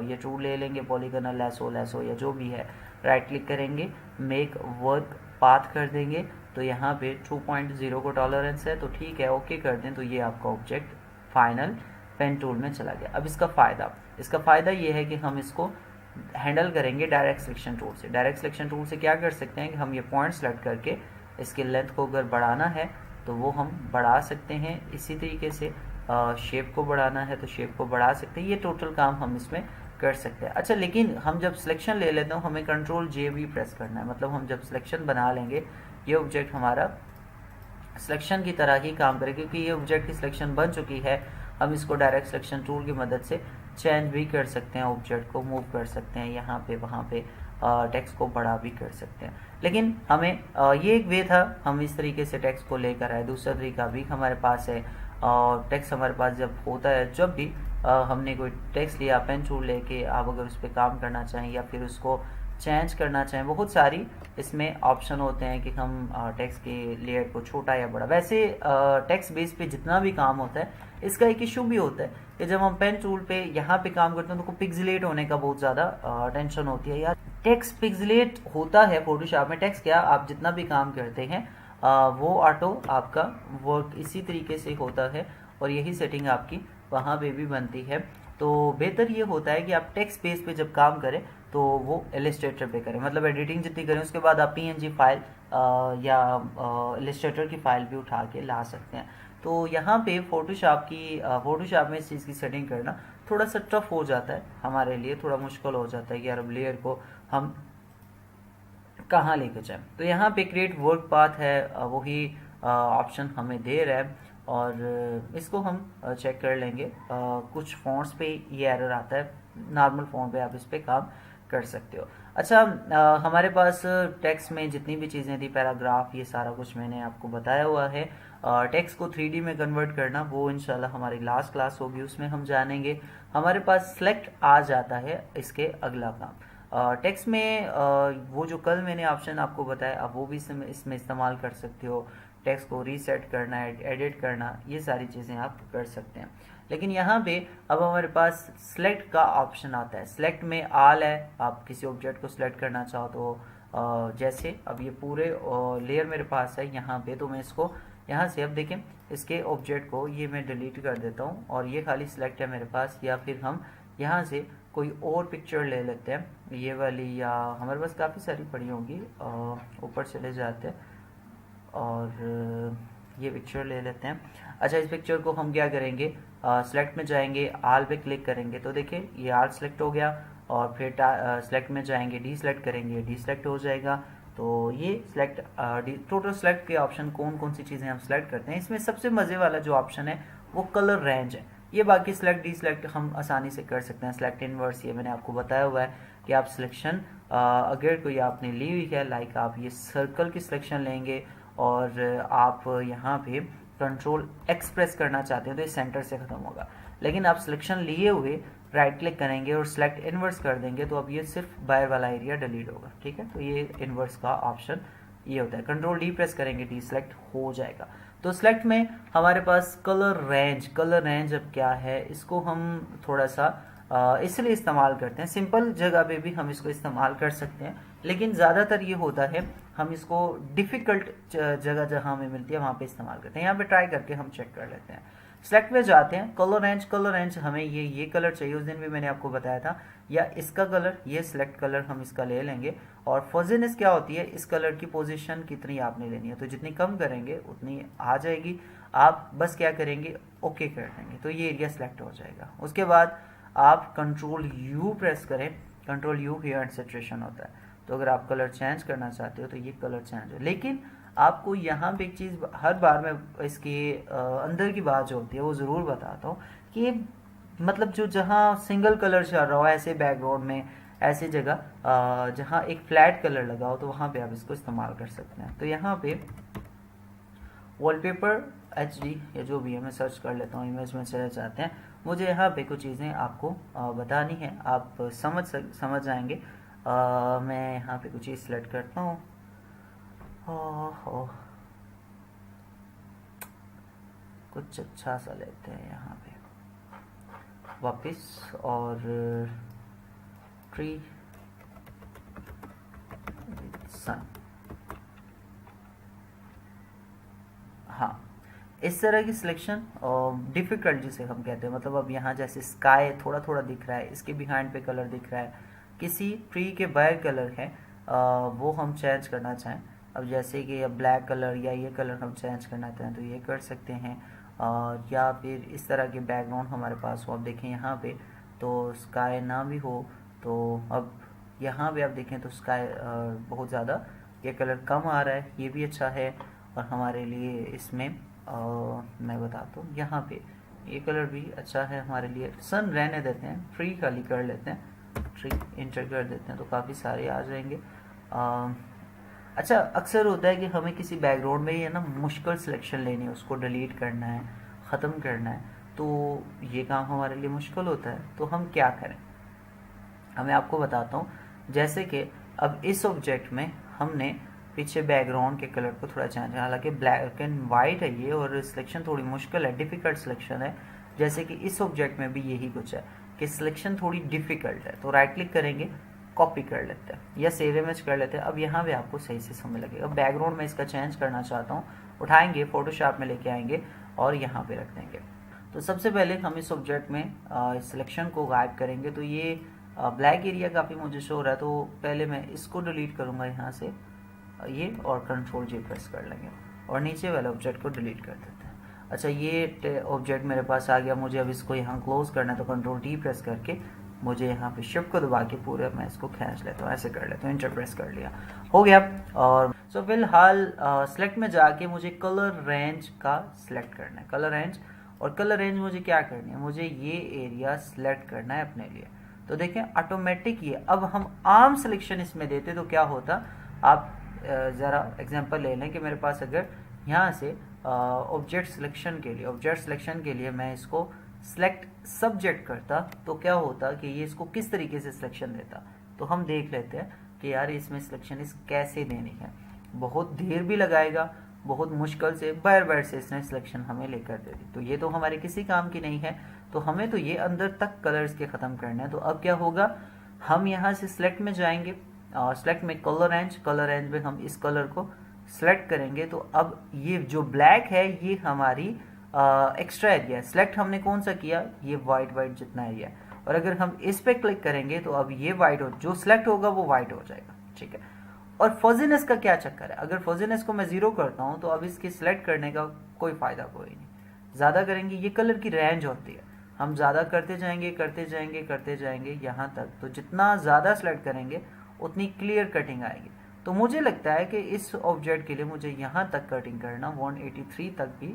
ये टूल ले लेंगे, पॉलीगोनल, लैसो या जो भी है, राइट क्लिक करेंगे, मेक वर्क पाथ कर देंगे, तो यहाँ पे 2.0 को टॉलरेंस है, तो ठीक है, ओके कर दें, तो ये आपका ऑब्जेक्ट फाइनल पेन टूल में चला गया। अब इसका फ़ायदा ये है कि हम इसको हैंडल करेंगे डायरेक्ट सिलेक्शन टूल से। डायरेक्ट सिलेक्शन टूल से क्या कर सकते हैं कि हम ये पॉइंट सेलेक्ट करके इसके लेंथ को अगर बढ़ाना है तो वो हम बढ़ा सकते हैं, इसी तरीके से शेप को बढ़ाना है तो शेप को बढ़ा सकते हैं। ये टोटल काम हम इसमें कर सकते हैं। अच्छा, लेकिन हम जब सिलेक्शन ले लेते हैं हमें कंट्रोल जे भी प्रेस करना है, मतलब हम जब सिलेक्शन बना लेंगे ये ऑब्जेक्ट हमारा सिलेक्शन की तरह ही काम करेगा, क्योंकि ये ऑब्जेक्ट की सिलेक्शन बन चुकी है। हम इसको डायरेक्ट सिलेक्शन टूल की मदद से चेंज भी कर सकते हैं, ऑब्जेक्ट को मूव कर सकते हैं, यहाँ पे वहाँ पे टेक्स्ट को बड़ा भी कर सकते हैं। लेकिन हमें ये एक वे था, हम इस तरीके से टेक्स्ट को लेकर आए। दूसरा तरीका भी हमारे पास है, और टेक्स्ट हमारे पास जब होता है, जब भी हमने कोई टेक्स्ट लिया पेन टूल लेके, आप अगर उस पर काम करना चाहें या फिर उसको चेंज करना चाहें, बहुत सारी इसमें ऑप्शन होते हैं कि हम टेक्स्ट के लेयर को छोटा या बड़ा। वैसे टेक्स्ट बेस पे जितना भी काम होता है इसका एक इशू भी होता है कि जब हम पेन टूल पे यहाँ पे काम करते हैं तो पिक्सेलेट होने का बहुत ज़्यादा टेंशन होती है यार। टेक्स्ट पिक्सेलेट होता है फोटोशॉप में, टेक्स्ट क्या, आप जितना भी काम करते हैं वो ऑटो आपका वर्क इसी तरीके से होता है, और यही सेटिंग आपकी वहाँ पे भी बनती है। तो बेहतर ये होता है कि आप टेक्स्ट बेस पे जब काम करें तो वो इलस्ट्रेटर पे करें, मतलब एडिटिंग जितनी करें उसके बाद आप PNG फाइल या इलस्ट्रेटर की फाइल भी उठा के ला सकते हैं। तो यहाँ पे फोटोशॉप में इस चीज़ की सेटिंग करना थोड़ा सा टफ हो जाता है हमारे लिए, थोड़ा मुश्किल हो जाता है कि यार अब लेयर को हम कहाँ लेके जाएं। तो यहाँ पे क्रिएट वर्क पाथ है, वही ऑप्शन हमें दे रहा है, और इसको हम चेक कर लेंगे। कुछ फ़ॉन्ट्स पे ये एरर आता है, नॉर्मल फ़ॉन्ट पे आप इस पे काम कर सकते हो। अच्छा, हमारे पास टेक्स्ट में जितनी भी चीज़ें थी, पैराग्राफ, ये सारा कुछ मैंने आपको बताया हुआ है। टेक्स्ट को 3D में कन्वर्ट करना वो इंशाल्लाह हमारी लास्ट क्लास होगी, उसमें हम जानेंगे। हमारे पास सेलेक्ट आ जाता है इसके अगला काम। टेक्स्ट में वो जो कल मैंने ऑप्शन आपको बताया, आप वो भी इसमें इस्तेमाल कर सकते हो। टेक्स्ट को रीसेट करना, एडिट करना, ये सारी चीज़ें आप कर सकते हैं। लेकिन यहाँ पे अब हमारे पास सिलेक्ट का ऑप्शन आता है। सिलेक्ट में ऑल है, आप किसी ऑब्जेक्ट को सिलेक्ट करना चाहो तो जैसे अब ये पूरे लेयर मेरे पास है यहाँ पे, तो मैं इसको यहाँ से, अब देखें, इसके ऑब्जेक्ट को ये मैं डिलीट कर देता हूँ और ये खाली सिलेक्ट है मेरे पास। या फिर हम यहाँ से कोई और पिक्चर ले लेते हैं, ये वाली, या हमारे पास काफ़ी सारी पड़ी होंगी, ऊपर चले जाते हैं और ये पिक्चर ले लेते हैं। अच्छा, इस पिक्चर को हम क्या करेंगे, सेलेक्ट में जाएंगे, आल पे क्लिक करेंगे तो देखिए ये आल सेलेक्ट हो गया, और फिर सेलेक्ट में जाएंगे, डी सेलेक्ट करेंगे, डी सेलेक्ट हो जाएगा। तो ये सेलेक्ट टोटल सेलेक्ट के ऑप्शन कौन कौन सी चीज़ें हम सेलेक्ट करते हैं। इसमें सबसे मज़े वाला जो ऑप्शन है वो कलर रेंज है। ये बाकी सेलेक्ट डी सेलेक्ट हम आसानी से कर सकते हैं। सेलेक्ट इनवर्स ये मैंने आपको बताया हुआ है कि आप सिलेक्शन अगर कोई आपने ली हुई है, लाइक आप ये सर्कल की सिलेक्शन लेंगे और आप यहाँ पे कंट्रोल एक्स प्रेस करना चाहते हैं तो ये सेंटर से ख़त्म होगा। लेकिन आप सिलेक्शन लिए हुए राइट क्लिक करेंगे और सेलेक्ट इनवर्स कर देंगे तो अब ये सिर्फ बाहर वाला एरिया डिलीट होगा। ठीक है, तो ये इनवर्स का ऑप्शन ये होता है। कंट्रोल डी प्रेस करेंगे, डी सेलेक्ट हो जाएगा। तो सेलेक्ट में हमारे पास कलर रेंज अब क्या है, इसको हम थोड़ा सा इसलिए इस्तेमाल करते हैं, सिंपल जगह पे भी हम इसको इस्तेमाल कर सकते हैं, लेकिन ज़्यादातर ये होता है हम इसको डिफ़िकल्ट जगह जहाँ हमें मिलती है वहाँ पे इस्तेमाल करते हैं। यहाँ पे ट्राई करके हम चेक कर लेते हैं। सेलेक्ट में जाते हैं, कलर रेंज हमें ये कलर चाहिए, उस दिन भी मैंने आपको बताया था, या इसका कलर, ये सिलेक्ट कलर हम इसका ले लेंगे। और फजीनेस क्या होती है, इस कलर की पोजीशन कितनी आपने लेनी है, तो जितनी कम करेंगे उतनी आ जाएगी। आप बस क्या करेंगे, ओके कर देंगे तो ये एरिया सेलेक्ट हो जाएगा। उसके बाद आप कंट्रोल यू प्रेस करें, control you here and saturation होता है, तो अगर आप कलर चेंज करना चाहते हो तो ये कलर चेंज है। लेकिन आपको यहाँ पे एक चीज़ हर बार मैं इसके अंदर की बात जो होती है वो ज़रूर बताता हूँ कि मतलब जो जहाँ सिंगल कलर चल रहा हो, ऐसे बैकग्राउंड में, ऐसी जगह जहाँ एक फ्लैट कलर लगा हो, तो वहाँ पे आप इसको इस्तेमाल कर सकते हैं। तो यहाँ पे वॉलपेपर HD या जो भी है, मैं सर्च कर लेता हूँ, इमेज में चले जाते हैं। मुझे यहाँ पे कुछ चीज़ें आपको बतानी है, आप समझ जाएंगे। मैं यहाँ पे कुछ चीज़ सेलेक्ट करता हूँ, कुछ अच्छा सा लेते हैं यहाँ पे वापस, और ट्री सन, हाँ, इस तरह की सिलेक्शन डिफ़िकल्ट जिसे हम कहते हैं, मतलब अब यहाँ जैसे स्काई थोड़ा थोड़ा दिख रहा है, इसके बिहाइंड पे कलर दिख रहा है, किसी ट्री के बाहर कलर है, वो हम चेंज करना चाहें, अब जैसे कि अब ब्लैक कलर या ये कलर हम चेंज करना चाहें तो ये कर सकते हैं। या फिर इस तरह के बैकग्राउंड हमारे पास हो, अब देखें यहाँ पे तो स्काई ना भी हो, तो अब यहाँ पे आप देखें तो स्काई बहुत ज़्यादा ये कलर कम आ रहा है, ये भी अच्छा है। और हमारे लिए इसमें मैं बताता हूँ, यहाँ पे ये कलर भी अच्छा है हमारे लिए। सन रहने देते हैं, ट्री खाली कर लेते हैं, ट्री इंटर कर देते हैं तो काफ़ी सारे आ जाएंगे। अच्छा, अक्सर होता है कि हमें किसी बैकग्राउंड में है ना मुश्किल सिलेक्शन लेनी है, उसको डिलीट करना है, ख़त्म करना है, तो ये काम हमारे लिए मुश्किल होता है। तो हम क्या करें, मैं आपको बताता हूँ। जैसे कि अब इस ऑब्जेक्ट में हमने पीछे बैकग्राउंड के कलर को थोड़ा चेंज, हालांकि ब्लैक एंड वाइट है ये, और सिलेक्शन थोड़ी मुश्किल है, डिफ़िकल्ट सिलेक्शन है। जैसे कि इस ऑब्जेक्ट में भी यही कुछ है कि सिलेक्शन थोड़ी डिफ़िकल्ट है, तो राइट क्लिक करेंगे, कॉपी कर लेते हैं या सेव इमेज कर लेते हैं। अब यहाँ पे आपको सही से समझ लगेगा। बैकग्राउंड में इसका चेंज करना चाहता हूँ, उठाएंगे, फोटोशॉप में लेके आएंगे और यहाँ पे रख देंगे। तो सबसे पहले हम इस ऑब्जेक्ट में सिलेक्शन को गायब करेंगे। तो ये ब्लैक एरिया काफ़ी मुझे शो हो रहा है, तो पहले मैं इसको डिलीट करूँगा यहाँ से, ये, और कंट्रोल J प्रेस कर लेंगे और नीचे वाले ऑब्जेक्ट को डिलीट कर देते हैं। अच्छा, ये ऑब्जेक्ट मेरे पास आ गया, मुझे अब इसको यहाँ क्लोज करना है, तो कंट्रोल D प्रेस करके मुझे यहाँ पे शिफ्ट को दबा के पूरा मैं इसको खींच लेता हूँ, ऐसे कर लेता हूँ, इंटर प्रेस कर लिया, हो गया। और सो फिलहाल सेलेक्ट में जाके मुझे कलर रेंज का सिलेक्ट करना है, कलर रेंज। और कलर रेंज मुझे क्या करनी है, मुझे ये एरिया सिलेक्ट करना है अपने लिए। तो देखें ऑटोमेटिक ये, अब हम आर्म सिलेक्शन इसमें देते तो क्या होता, आप ज़रा एग्जांपल ले लें कि मेरे पास अगर यहाँ से ऑब्जेक्ट सिलेक्शन के लिए मैं इसको सिलेक्ट सब्जेक्ट करता तो क्या होता कि ये इसको किस तरीके से सिलेक्शन देता। तो हम देख लेते हैं कि यार इसमें सिलेक्शन इस कैसे देनी है। बहुत देर भी लगाएगा, बहुत मुश्किल से बार से इसने सिलेक्शन हमें लेकर दे दी, तो ये तो हमारे किसी काम की नहीं है। तो हमें तो ये अंदर तक कलर्स के ख़त्म करना है। तो अब क्या होगा, हम यहाँ से सिलेक्ट में जाएंगे और सिलेक्ट में कलर रेंज में हम इस कलर को सिलेक्ट करेंगे। तो अब ये जो ब्लैक है ये हमारी एक्स्ट्रा एरिया है। सिलेक्ट हमने कौन सा किया, ये वाइट जितना एरिया है। और अगर हम इस पे क्लिक करेंगे तो अब ये वाइट हो, जो सिलेक्ट होगा वो वाइट हो जाएगा, ठीक है। और फजीनेस का क्या चक्कर है, अगर फजीनेस को मैं 0 करता हूँ तो अब इसके सिलेक्ट करने का कोई फ़ायदा कोई नहीं। ज़्यादा करेंगे, ये कलर की रेंज होती है, हम ज़्यादा करते जाएंगे यहाँ तक, तो जितना ज़्यादा सिलेक्ट करेंगे उतनी क्लियर कटिंग आएगी। तो मुझे लगता है कि इस ऑब्जेक्ट के लिए मुझे यहाँ तक कटिंग करना 183 तक भी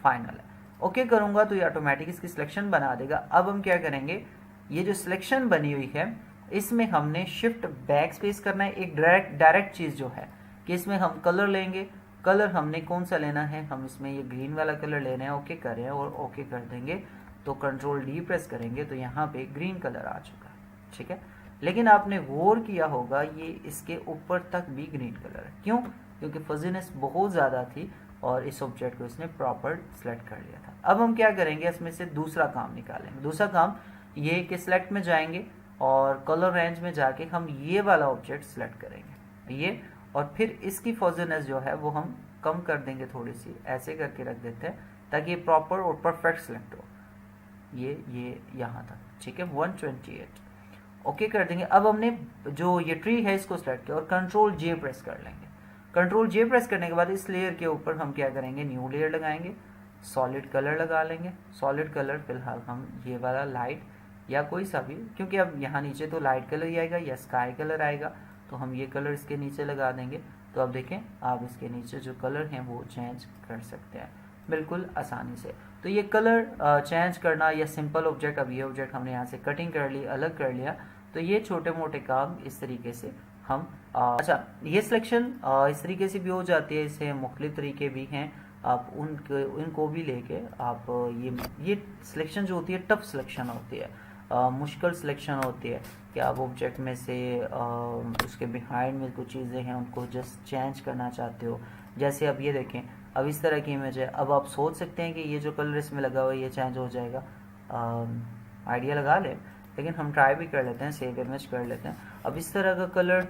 फाइनल है। ओके करूँगा तो ये ऑटोमेटिक इसकी सिलेक्शन बना देगा। अब हम क्या करेंगे, ये जो सिलेक्शन बनी हुई है इसमें हमने शिफ्ट बैक स्पेस करना है। एक डायरेक्ट चीज़ जो है कि इसमें हम कलर लेंगे, कलर हमने कौन सा लेना है, हम इसमें ये ग्रीन वाला कलर लेना है। ओके कर रहे हैं और ओके कर देंगे तो कंट्रोल डी प्रेस करेंगे तो यहाँ पे ग्रीन कलर आ चुका है, ठीक है। लेकिन आपने गौर किया होगा ये इसके ऊपर तक भी ग्रीन कलर है, क्यों, क्योंकि फजीनेस बहुत ज़्यादा थी और इस ऑब्जेक्ट को इसने प्रॉपर सेलेक्ट कर लिया था। अब हम क्या करेंगे, इसमें से दूसरा काम निकालेंगे। दूसरा काम ये कि सिलेक्ट में जाएंगे और कलर रेंज में जाके हम ये वाला ऑब्जेक्ट सिलेक्ट करेंगे, ये, और फिर इसकी फजीनेस जो है वो हम कम कर देंगे थोड़ी सी, ऐसे करके रख देते हैं ताकि ये प्रॉपर और परफेक्ट सिलेक्ट हो, ये यहाँ तक, ठीक है। 128 ओके कर देंगे। अब हमने जो ये ट्री है इसको सिलेक्ट किया और कंट्रोल जे प्रेस कर लेंगे। कंट्रोल जे प्रेस करने के बाद इस लेयर के ऊपर हम क्या करेंगे, न्यू लेयर लगाएंगे, सॉलिड कलर लगा लेंगे। सॉलिड कलर फिलहाल हम ये वाला लाइट या कोई सा भी, क्योंकि अब यहाँ नीचे तो लाइट कलर ही आएगा या स्काई कलर आएगा, तो हम ये कलर इसके नीचे लगा देंगे। तो अब देखें आप इसके नीचे जो कलर हैं वो चेंज कर सकते हैं बिल्कुल आसानी से। तो ये कलर चेंज करना या सिंपल ऑब्जेक्ट, अब ये ऑब्जेक्ट हमने यहाँ से कटिंग कर ली, अलग कर लिया, तो ये छोटे मोटे काम इस तरीके से हम अच्छा, ये सिलेक्शन इस तरीके से भी हो जाती है, इससे मुख्तलिफ तरीके भी हैं, आप उनको भी लेके आप ये सिलेक्शन जो होती है टफ सिलेक्शन होती है, मुश्किल सिलेक्शन होती है कि आप ऑब्जेक्ट में से उसके बिहाइंड में कुछ चीज़ें हैं उनको जस्ट चेंज करना चाहते हो। जैसे अब ये देखें, अब इस तरह की इमेज है, अब आप सोच सकते हैं कि ये जो कलर इसमें लगा हुआ है ये चेंज हो जाएगा, आइडिया लगा लें, लेकिन हम ट्राई भी कर लेते हैं, सेव इमेज कर लेते हैं। अब इस तरह का कलर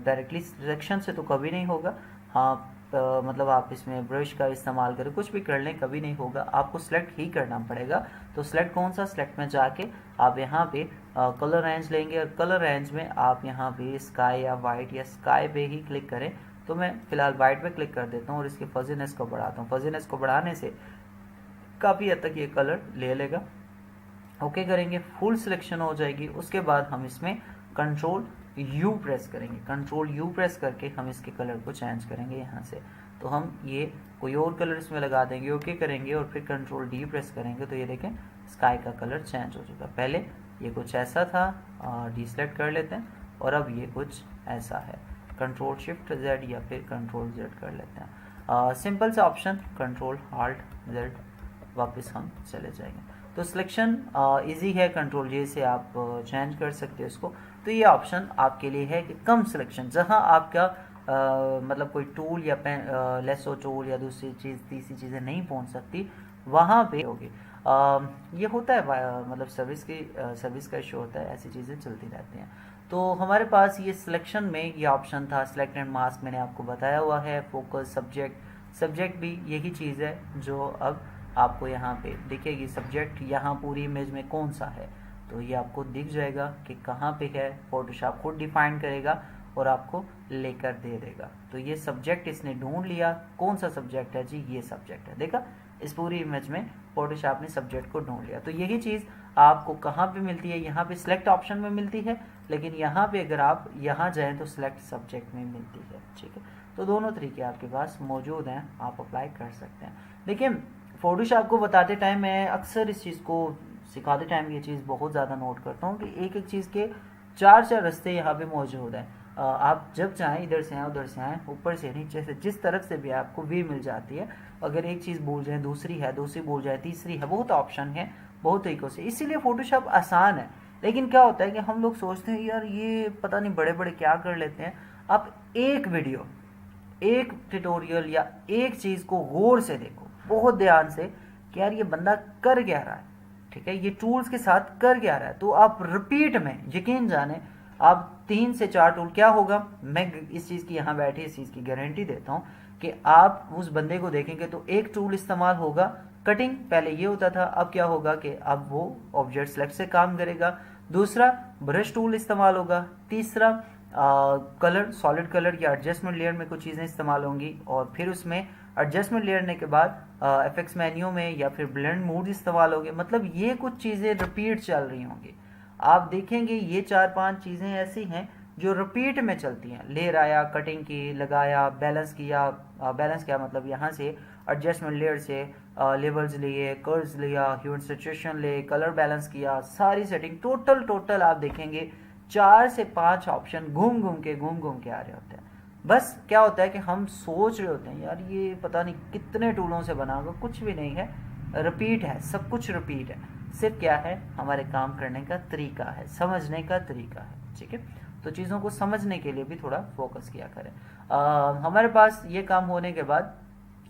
डायरेक्टली सिलेक्शन से तो कभी नहीं होगा, हाँ मतलब आप इसमें ब्रश का इस्तेमाल करें, कुछ भी कर लें, कभी नहीं होगा, आपको सिलेक्ट ही करना पड़ेगा। तो सिलेक्ट कौन सा, सिलेक्ट में जाके आप यहाँ पे कलर रेंज लेंगे और कलर रेंज में आप यहाँ पे स्काई या वाइट या स्काई पे ही क्लिक करें। तो मैं फिलहाल वाइट पे क्लिक कर देता हूँ और इसकी फजीनेस को बढ़ाता हूँ। फजीनेस को बढ़ाने से काफ़ी हद तक ये कलर ले लेगा। ओके करेंगे, फुल सिलेक्शन हो जाएगी। उसके बाद हम इसमें कंट्रोल यू प्रेस करेंगे, कंट्रोल यू प्रेस करके हम इसके कलर को चेंज करेंगे यहाँ से। तो हम ये कोई और कलर इसमें लगा देंगे, ओके करेंगे और फिर कंट्रोल डी प्रेस करेंगे तो ये देखें स्काई का कलर चेंज हो चुका। पहले ये कुछ ऐसा था, डी सेलेक्ट कर लेते हैं, और अब ये कुछ ऐसा है। कंट्रोल शिफ्ट जेड या फिर कंट्रोल जेड कर लेते हैं, सिंपल सा ऑप्शन, कंट्रोल हाल्ट जेड, वापस हम चले जाएंगे। तो सिलेक्शन इजी है, कंट्रोल जे से आप चेंज कर सकते हो इसको। तो ये ऑप्शन आपके लिए है कि कम सिलेक्शन, जहां आपका मतलब कोई टूल या लेसो टूल या दूसरी चीज़ तीसरी चीज़ें नहीं पहुंच सकती, वहां पे होगी। ये होता है, मतलब सर्विस का इशू होता है, ऐसी चीज़ें चलती रहती हैं। तो हमारे पास ये सिलेक्शन में ये ऑप्शन था, सिलेक्ट एंड मास्क मैंने आपको बताया हुआ है। फोकस, सब्जेक्ट भी यही चीज़ है जो अब आपको यहाँ पे दिखेगी। सब्जेक्ट यहाँ पूरी इमेज में कौन सा है तो ये आपको दिख जाएगा कि कहाँ पे है, फोटोशॉप खुद डिफाइन करेगा और आपको लेकर दे देगा। तो ये सब्जेक्ट इसने ढूंढ लिया, कौन सा सब्जेक्ट है जी, ये सब्जेक्ट है, देखा इस पूरी इमेज में फोटोशॉप ने सब्जेक्ट को ढूंढ लिया। तो यही चीज़ आपको कहाँ पे मिलती है, यहाँ पे सिलेक्ट ऑप्शन में मिलती है, लेकिन यहाँ पे अगर आप यहाँ जाएं तो सिलेक्ट सब्जेक्ट में मिलती है। ठीक है, तो दोनों तरीके आपके पास मौजूद हैं, आप अप्लाई कर सकते हैं। देखिए फोटोशॉप को बताते टाइम मैं अक्सर इस चीज़ को सिखाते टाइम ये चीज़ बहुत ज़्यादा नोट करता हूँ कि एक एक चीज़ के चार चार रास्ते यहाँ पे मौजूद हैं। आप जब चाहें इधर से आएँ उधर से आएँ, ऊपर से नीचे से, जिस तरफ से भी आपको वे मिल जाती है। अगर एक चीज़ भूल जाए दूसरी है, दूसरी भूल जाए तीसरी है, बहुत ऑप्शन है बहुत तरीक़ों से, इसीलिए फ़ोटोशॉप आसान है। लेकिन क्या होता है कि हम लोग सोचते हैं यार ये पता नहीं बड़े बड़े क्या कर लेते हैं। आप एक वीडियो, एक ट्यूटोरियल या एक चीज़ को गौर से देखो, बहुत ध्यान से कि यार ये बंदा कर क्या रहा है, ठीक है, ये टूल्स के साथ कर क्या रहा है, तो आप रिपीट में यकीन जाने आप 3 से 4 टूल क्या होगा, मैं इस चीज़ की यहाँ बैठे इस चीज़ की गारंटी देता हूँ कि आप उस बंदे को देखेंगे तो एक टूल इस्तेमाल होगा कटिंग, पहले ये होता था, अब क्या होगा कि अब वो ऑब्जेक्ट सेलेक्ट से काम करेगा। दूसरा ब्रश टूल इस्तेमाल होगा। तीसरा कलर, सॉलिड कलर या एडजस्टमेंट लेयर में कुछ चीज़ें इस्तेमाल होंगी, और फिर उसमें एडजस्टमेंट लेयर ने के बाद एफएक्स मेन्यू में या फिर ब्लेंड मूड इस्तेमाल होंगे। मतलब ये कुछ चीज़ें रिपीट चल रही होंगी। आप देखेंगे ये 4-5 चीज़ें ऐसी हैं जो रिपीट में चलती हैं। लेयर आया, कटिंग की, लगाया, बैलेंस किया, बैलेंस किया मतलब यहाँ से एडजस्टमेंट लेयर से लेवल्स लिए, कर्व्स लिया, ह्यू एंड सैचुरेशन ले, कलर बैलेंस किया, सारी सेटिंग टोटल आप देखेंगे 4 से 5 ऑप्शन घूम घूम के आ रहे होते हैं। बस क्या होता है कि हम सोच रहे होते हैं यार ये पता नहीं कितने टूलों से बना होगा, कुछ भी नहीं है, रिपीट है, सब कुछ रिपीट है। सिर्फ क्या है, हमारे काम करने का तरीका है, समझने का तरीका है। ठीक है, तो चीज़ों को समझने के लिए भी थोड़ा फोकस किया करें। हमारे पास ये काम होने के बाद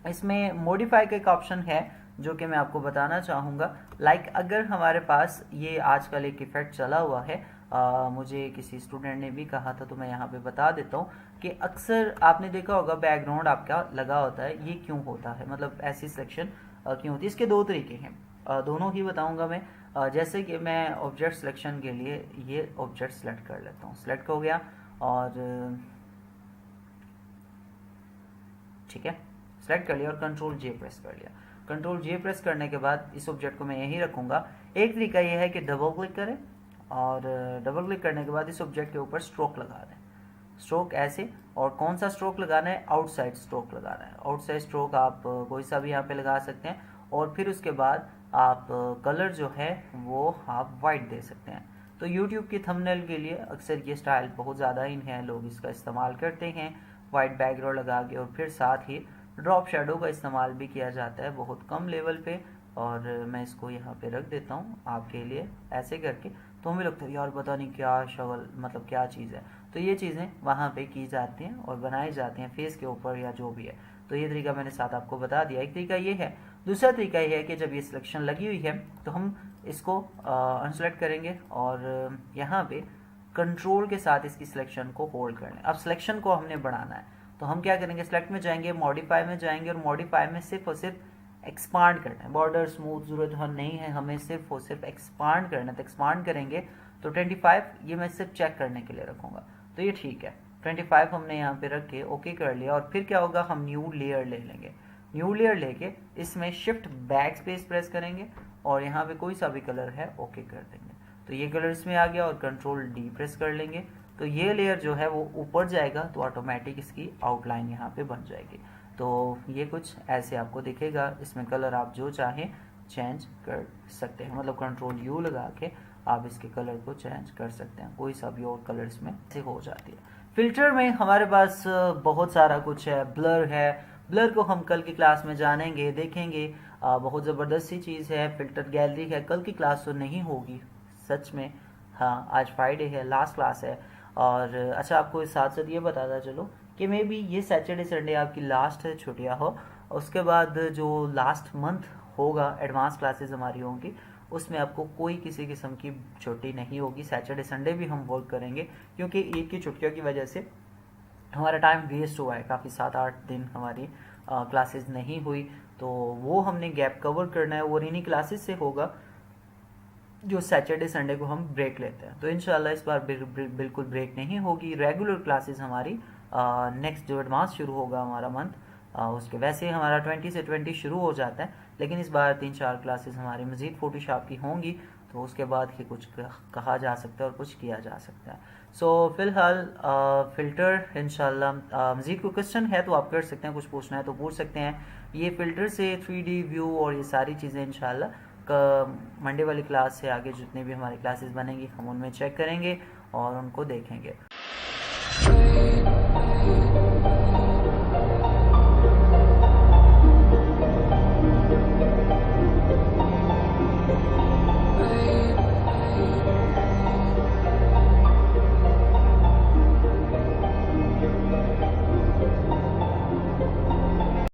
इसमें मॉडिफाई का एक ऑप्शन है जो कि मैं आपको बताना चाहूँगा। लाइक अगर हमारे पास ये आजकल एक इफ़ेक्ट चला हुआ है, मुझे किसी स्टूडेंट ने भी कहा था तो मैं यहाँ पे बता देता हूँ कि अक्सर आपने देखा होगा बैकग्राउंड आपका लगा होता है, ये क्यों होता है, मतलब ऐसी सिलेक्शन क्यों होती है। इसके दो तरीके हैं, दोनों ही बताऊँगा मैं। जैसे कि मैं ऑब्जेक्ट सिलेक्शन के लिए ये ऑब्जेक्ट सेलेक्ट कर लेता हूँ, सेलेक्ट हो गया, और ठीक है सेलेक्ट कर लिया और कंट्रोल जे प्रेस कर लिया। कंट्रोल जे प्रेस करने के बाद इस ऑब्जेक्ट को मैं यहीं रखूँगा। एक तरीका यह है कि डबल क्लिक करें, और डबल क्लिक करने के बाद इस ऑब्जेक्ट के ऊपर स्ट्रोक लगा दें। स्ट्रोक ऐसे, और कौन सा स्ट्रोक लगाना है, आउटसाइड स्ट्रोक लगाना है। आउटसाइड स्ट्रोक आप कोई सा भी यहाँ पे लगा सकते हैं, और फिर उसके बाद आप कलर जो है वो आप वाइट दे सकते हैं। तो YouTube की थंबनेल के लिए अक्सर ये स्टाइल बहुत ज़्यादा इन है, लोग इसका इस्तेमाल करते हैं, वाइट बैकग्राउंड लगा के, और फिर साथ ही ड्रॉप शेडो का इस्तेमाल भी किया जाता है बहुत कम लेवल पे। और मैं इसको यहाँ पे रख देता हूँ आपके लिए ऐसे करके। तो हमें लगता है यार पता नहीं क्या शगल, मतलब क्या चीज़ है, तो ये चीज़ें वहाँ पे की जाती हैं और बनाई जाती हैं फेस के ऊपर या जो भी है। तो ये तरीका मैंने साथ आपको बता दिया, एक तरीका ये है। दूसरा तरीका ये है कि जब ये सिलेक्शन लगी हुई है तो हम इसको अनसेलेक्ट करेंगे, और यहाँ पे कंट्रोल के साथ इसकी सिलेक्शन को होल्ड कर लें। अब सिलेक्शन को हमने बढ़ाना है तो हम क्या करेंगे, सेलेक्ट में जाएंगे, मॉडिफाई में जाएंगे, और मॉडिफाई में सिर्फ और सिर्फ एक्सपांड करना है। बॉर्डर स्मूथ जरूरत नहीं है, हमें सिर्फ और सिर्फ एक्सपांड करना है। तो एक्सपांड करेंगे तो 25 ये मैं सिर्फ चेक करने के लिए रखूँगा, तो ये ठीक है। 25 हमने यहाँ पे रख के ओके कर लिया, और फिर क्या होगा, हम न्यू लेयर ले लेंगे। न्यू लेयर लेके इसमें शिफ्ट बैक स्पेस प्रेस करेंगे, और यहाँ पे कोई सा भी कलर है ओके कर देंगे। तो ये कलर इसमें आ गया, और कंट्रोल डी प्रेस कर लेंगे तो ये लेयर जो है वो ऊपर जाएगा, तो ऑटोमेटिक इसकी आउटलाइन यहाँ पे बन जाएगी। तो ये कुछ ऐसे आपको दिखेगा। इसमें कलर आप जो चाहें चेंज कर सकते हैं, मतलब कंट्रोल यू लगा के आप इसके कलर को चेंज कर सकते हैं, कोई सा भी और कलर इसमें से हो जाती है। फिल्टर में हमारे पास बहुत सारा कुछ है। ब्लर है, ब्लर को हम कल की क्लास में जानेंगे, देखेंगे, बहुत ज़बरदस्त सी चीज़ है। फिल्टर गैलरी है, कल की क्लास तो नहीं होगी सच में, हाँ आज फ्राइडे है, लास्ट क्लास है। और अच्छा आपको इस साथ साथ ये बताता चलो कि मे बी ये सैटरडे संडे आपकी लास्ट छुट्टियाँ हो, उसके बाद जो लास्ट मंथ होगा एडवांस क्लासेस हमारी होंगी, उसमें आपको कोई किसी किस्म की छुट्टी नहीं होगी। सैटरडे संडे भी हम वर्क करेंगे, क्योंकि ईद की छुट्टियों की वजह से हमारा टाइम वेस्ट हुआ है काफ़ी। 7-8 दिन हमारी क्लासेस नहीं हुई, तो वो हमने गैप कवर करना है, और इन्हीं क्लासेस से होगा जो सैटरडे संडे को हम ब्रेक लेते हैं। तो इंशाल्लाह इस बार बिल्कुल ब्रेक नहीं होगी। रेगुलर क्लासेस हमारी नेक्स्ट जो एडवांस शुरू होगा हमारा मंथ, उसके वैसे हमारा 20 से 20 शुरू हो जाता है, लेकिन इस बार 3-4 क्लासेस हमारी मज़ीद फोटोशॉप की होंगी। तो उसके बाद ही कुछ कहा जा सकता है और कुछ किया जा सकता है। सो फ़िलहाल फ़िल्टर इंशाल्लाह मज़ीद कोई क्वेश्चन है तो आप कर सकते हैं, कुछ पूछना है तो पूछ सकते हैं। ये फ़िल्टर से 3D व्यू और ये सारी चीज़ें इंशाल्लाह मंडे वाली क्लास से आगे जितने भी हमारी क्लासेस बनेंगी हम उनमें चेक करेंगे और उनको देखेंगे।